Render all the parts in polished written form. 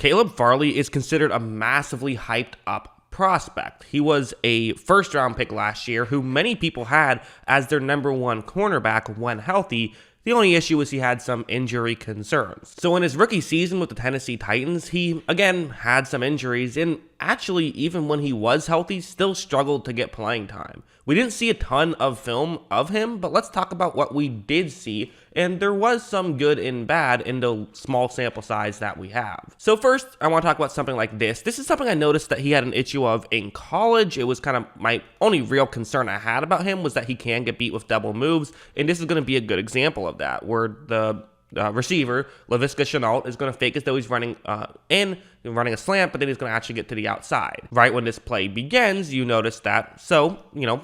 Caleb Farley is considered a massively hyped up prospect. He was a first-round pick last year who many people had as their #1 cornerback when healthy. The only issue is he had some injury concerns. So in his rookie season with the Tennessee Titans, he again had some injuries, and actually even when he was healthy, still struggled to get playing time. We didn't see a ton of film of him, but let's talk about what we did see, and there was some good and bad in the small sample size that we have. So first, I want to talk about something like this. This is something I noticed that he had an issue of in college. It was kind of my only real concern I had about him was that he can get beat with double moves, and this is going to be a good example of that, where the receiver, Laviska Shenault, is going to fake as though he's running running a slant, but then he's going to actually get to the outside. Right when this play begins, you notice that. So,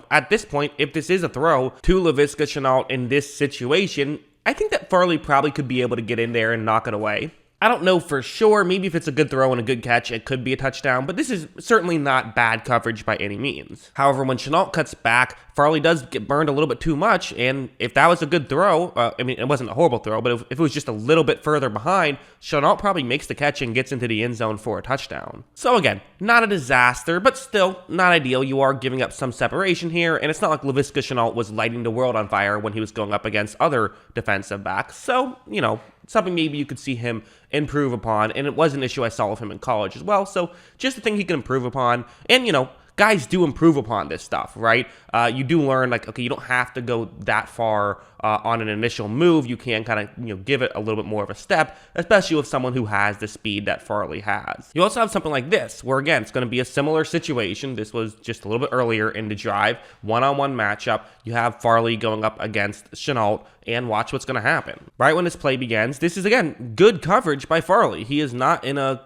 at this point, if this is a throw to Laviska Shenault in this situation, I think that Farley probably could be able to get in there and knock it away. I don't know for sure. Maybe if it's a good throw and a good catch, it could be a touchdown, but this is certainly not bad coverage by any means. However, when Shenault cuts back, Farley does get burned a little bit too much, and if that was a good throw, it wasn't a horrible throw, but if it was just a little bit further behind, Shenault probably makes the catch and gets into the end zone for a touchdown. So again, not a disaster, but still not ideal. You are giving up some separation here, and it's not like Laviska Shenault was lighting the world on fire when he was going up against other defensive backs. So, something maybe you could see him improve upon, and it was an issue I saw with him in college as well, so just a thing he can improve upon, and guys do improve upon this stuff, right? You do learn, okay, you don't have to go that far on an initial move. You can kind of, give it a little bit more of a step, especially with someone who has the speed that Farley has. You also have something like this, where again, it's going to be a similar situation. This was just a little bit earlier in the drive, one-on-one matchup. You have Farley going up against Shenault, and watch what's going to happen. Right when this play begins, this is, again, good coverage by Farley. He is not in a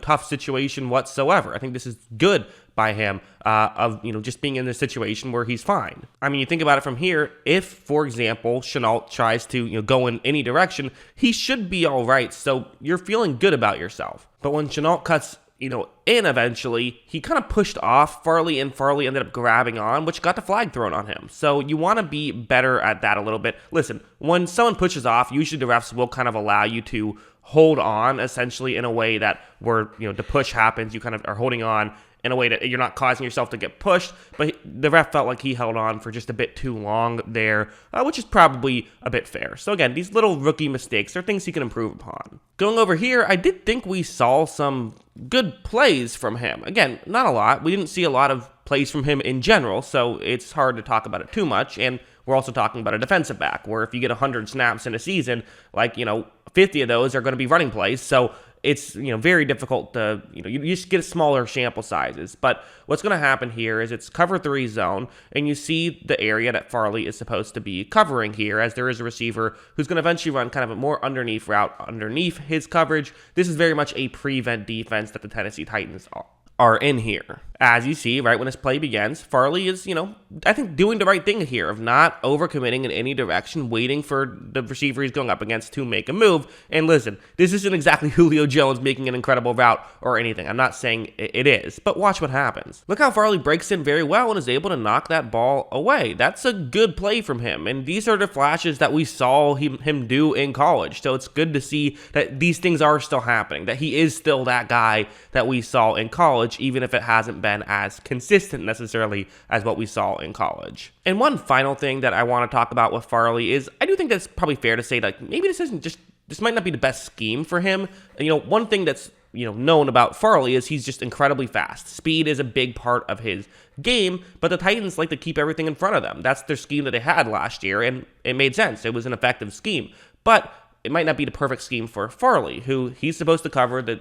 tough situation whatsoever. I think this is good by him of just being in this situation where he's fine. I mean, you think about it from here. If, for example, Shenault tries to go in any direction, he should be all right. So you're feeling good about yourself. But when Shenault cuts in eventually, he kind of pushed off Farley, and Farley ended up grabbing on, which got the flag thrown on him. So you want to be better at that a little bit. Listen, when someone pushes off, usually the refs will kind of allow you to hold on, essentially, in a way that where, the push happens, you kind of are holding on in a way that you're not causing yourself to get pushed, but the ref felt like he held on for just a bit too long there, which is probably a bit fair. So again, these little rookie mistakes are things he can improve upon. Going over here, I did think we saw some good plays from him. Again, not a lot. We didn't see a lot of plays from him in general, so it's hard to talk about it too much, and we're also talking about a defensive back, where if you get 100 snaps in a season, 50 of those are going to be running plays, so it's very difficult to you just get smaller sample sizes. But what's going to happen here is it's cover 3 zone, and you see the area that Farley is supposed to be covering here, as there is a receiver who's going to eventually run kind of a more underneath route underneath his coverage. This is very much a prevent defense that the Tennessee Titans are in here. As you see, right when this play begins, Farley is, I think doing the right thing here of not overcommitting in any direction, waiting for the receiver he's going up against to make a move. And listen, this isn't exactly Julio Jones making an incredible route or anything. I'm not saying it is, but watch what happens. Look how Farley breaks in very well and is able to knock that ball away. That's a good play from him. And these are the flashes that we saw him do in college. So it's good to see that these things are still happening, that he is still that guy that we saw in college, even if it hasn't been as consistent necessarily as what we saw in college. And one final thing that I want to talk about with Farley is I do think that's probably fair to say that maybe this might not be the best scheme for him. One thing that's known about Farley is he's just incredibly fast. Speed is a big part of his game, but the Titans like to keep everything in front of them. That's their scheme that they had last year, and it made sense. It was an effective scheme. But it might not be the perfect scheme for Farley, who he's supposed to cover the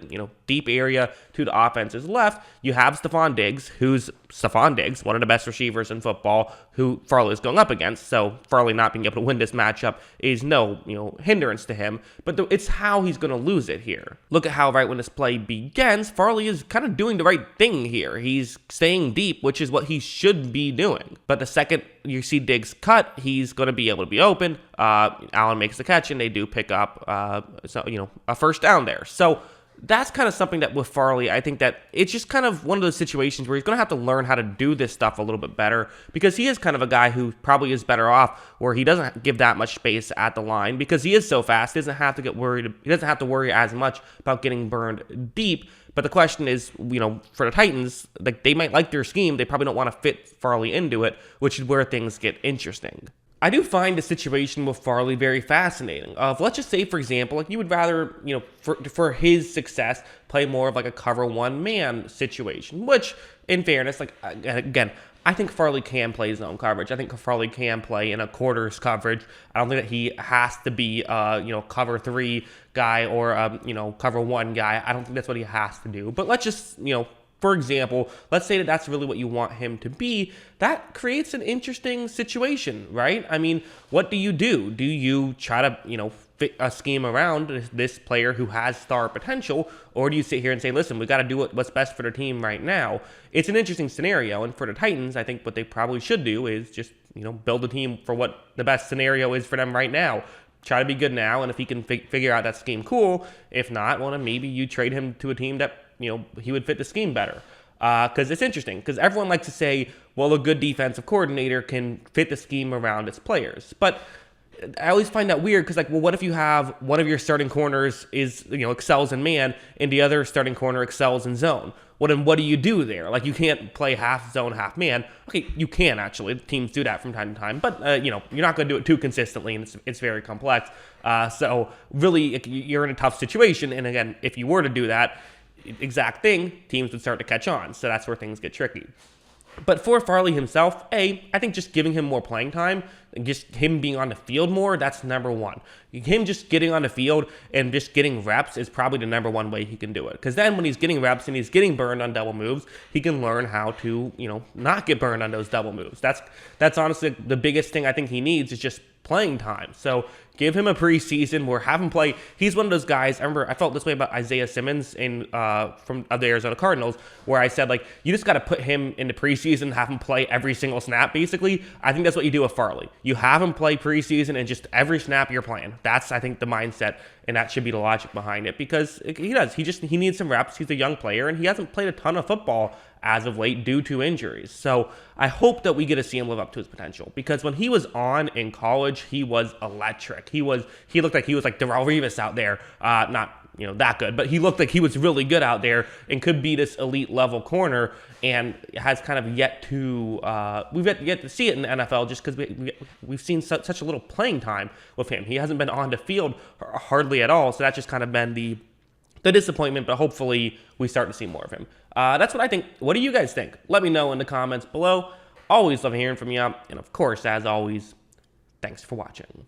deep area to the offense's left. You have Stephon Diggs, one of the best receivers in football, who Farley is going up against. So Farley not being able to win this matchup is no hindrance to him. But it's how he's going to lose it here. Look at how right when this play begins, Farley is kind of doing the right thing here. He's staying deep, which is what he should be doing. But the second you see Diggs cut, he's going to be able to be open. Allen makes the catch, and they do pick up a first down there. So that's kind of something that with Farley, I think that it's just kind of one of those situations where he's going to have to learn how to do this stuff a little bit better, because he is kind of a guy who probably is better off where he doesn't give that much space at the line because he is so fast. He doesn't have to get worried. He doesn't have to worry as much about getting burned deep. But the question is, for the Titans, like, they might like their scheme. They probably don't want to fit Farley into it, which is where things get interesting. I do find the situation with Farley very fascinating. Let's just say, for example, like, you would rather, for his success, play more of like a cover one man situation, which, in fairness, like, again, I think Farley can play zone coverage. I think Farley can play in a quarters coverage. I don't think that he has to be, cover three guy or, cover one guy. I don't think that's what he has to do. But let's just, for example, let's say that that's really what you want him to be. That creates an interesting situation, right? I mean, what do you do? Do you try to, fit a scheme around this player who has star potential, or do you sit here and say, listen, we got to do what's best for the team right now? It's an interesting scenario, and for the Titans, I think what they probably should do is just, build a team for what the best scenario is for them right now. Try to be good now, and if he can figure out that scheme, cool. If not, well, then maybe you trade him to a team that, he would fit the scheme better. Because it's interesting, because everyone likes to say, well, a good defensive coordinator can fit the scheme around its players. But I always find that weird, because, like, well, what if you have one of your starting corners is, excels in man, and the other starting corner excels in zone? Well, then what do you do there? Like, you can't play half zone, half man. Okay, you can, actually. Teams do that from time to time. But, you're not going to do it too consistently, and it's very complex. So, really, you're in a tough situation. And, again, if you were to do that exact thing, teams would start to catch on. So that's where things get tricky. But for Farley himself, I think just giving him more playing time, and just him being on the field more, that's number one. Him just getting on the field and just getting reps is probably the number one way he can do it. Because then when he's getting reps and he's getting burned on double moves, he can learn how to, not get burned on those double moves. That's honestly the biggest thing I think he needs is just playing time. So give him a preseason where have him play. He's one of those guys. I remember I felt this way about Isaiah Simmons from the Arizona Cardinals, where I said, like, you just got to put him in the preseason, have him play every single snap, basically. I think that's what you do with Farley. You have him play preseason, and just every snap you're playing. That's, I think, the mindset, and that should be the logic behind it, because he does. He needs some reps. He's a young player, and he hasn't played a ton of football as of late due to injuries. So I hope that we get to see him live up to his potential, because when he was on in college, he was electric. He looked like he was like Darrelle Revis out there. Not that good, but he looked like he was really good out there and could be this elite level corner, and has kind of yet to we've yet to see it in the NFL, just because we've seen such a little playing time with him. He hasn't been on the field hardly at all, so that's just kind of been the disappointment, but hopefully we start to see more of him. That's what I think. What do you guys think? Let me know in the comments below. Always love hearing from you. And of course, as always, thanks for watching.